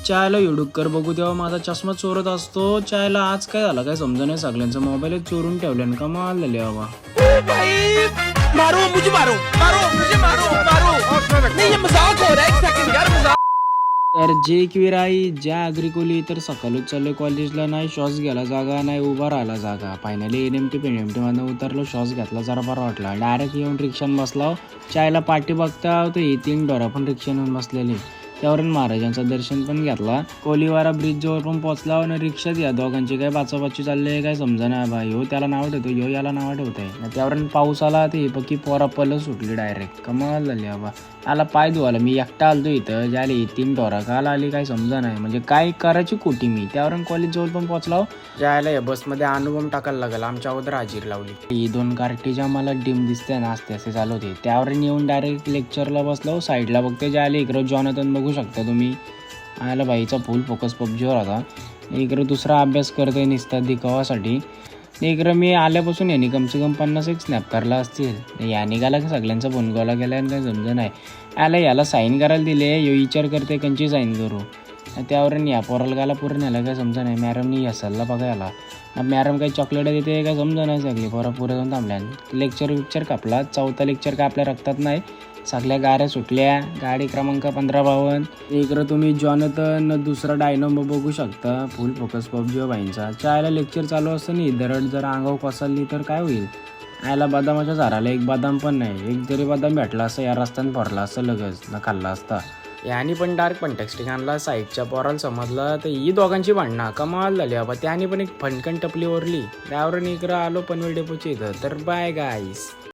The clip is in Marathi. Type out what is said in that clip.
चायला युडुक्कर बघू तेव्हा माझा चष्मा चोरत असतो. चायला आज काय झालं काय समजा नाही, सगळ्यांचा मोबाईलच चोरून ठेवल्यान. कमाल झाली बाबा. मारो मुझे, मारो मारो मुझे, मारो मारो नहीं, ये मजाक हो रहा है. एक सेकंड यार, मजाक. तर जे किराई ज्या अग्रिकोली तर सकाळच चाललोय कॉलेजला. नाही श्वास घ्यायला जागा, नाही उभा राहायला जागा. फायनली NMT PNMT मधून उतरलो, श्वास घेतला, जरा बरा वाटला. डायरेक्ट येऊन रिक्षान बसला. चायला पाठी बघता तर ही 3 डोरा पण रिक्षान येऊन बसलेली. त्यावरून महाराजांचं दर्शन पण घेतला. कोलीवारा ब्रिज जवळ पण पोहोचला आणि रिक्षात या दोघांची काय बाचाबाची चालले काय समजा ना बा. ह्यो त्याला नाव ठेवतो, ह्यो याला नाव ठेवतंय. त्यावरून पाऊस आला ते पक्की पोरा पल सुटली डायरेक्ट. कमाल झाली बाबा. आला पाय धुवाला, मी एकटा आलतो इथं. झाली 3 डोरा काल आली काय समजा नाही, म्हणजे काय करायची कोटी मी. त्यावरून कॉलेज जवळ पण पोहोचला. जायला या बसमध्ये अनुभव टाकायला लागला. आमच्या अगोदर हाजीर लावली. ही 2 कार्टीच्या मला डिम दिसते ना, असते असे चालू होते. त्यावरून येऊन डायरेक्ट लेक्चरला बसलो. साईडला बघते जायला इकडं जॉनथन बघू शकता तुम्ही. आला बाईचा फुल फोकस पबजीवर होता. इकडं दुसरा अभ्यास करतोय निसता दिखावासाठी. इकडं मी आल्यापासून यांनी कमसे कम 50 स्नॅप करला असतील. या निघाला की सगळ्यांचा फोन कॉल गेला आणि काही समजा नाही. याला साईन करायला दिले, यो विचार करते कंची साईन करू. त्यावरून या पोराला गाला पूर्ण याला काय समजा नाही. मॅडमनी सल्ला बघायला मॅडम काही चॉकलेट देते काय समजा नाही. सगळी पोरा पुढे जाऊन थांबल्या. लेक्चर कापला. 4था लेक्चर काय आपल्या रक्तात नाही. सगळ्या गाड्या सुटल्या. गाडी क्रमांक 1552. इकडं तुम्ही जॉनथन दुसरा डायनोमो बघू शकता. फुल फोकस पबजी बाईंचा. चायला लेक्चर चालू असताना दरड जर अंगावर कोसळली तर काय होईल. याला बदामाच्या झाडाला एक बदाम पण नाही. एक जरी बदाम भेटला असं या रस्त्यानं भरला असं लगेच न खाल्ला असता. यानी पण डार्क पंटेक्स्टिंग आणला. साईडच्या पोराला समजलं तर ही दोघांची भांडणं कमाल झाली बाबा. त्याने पण एक फणकण टपली ओरली. त्यावरून इकडं आलो पनवेल डेपोच्या इथं. तर बाय गाईस.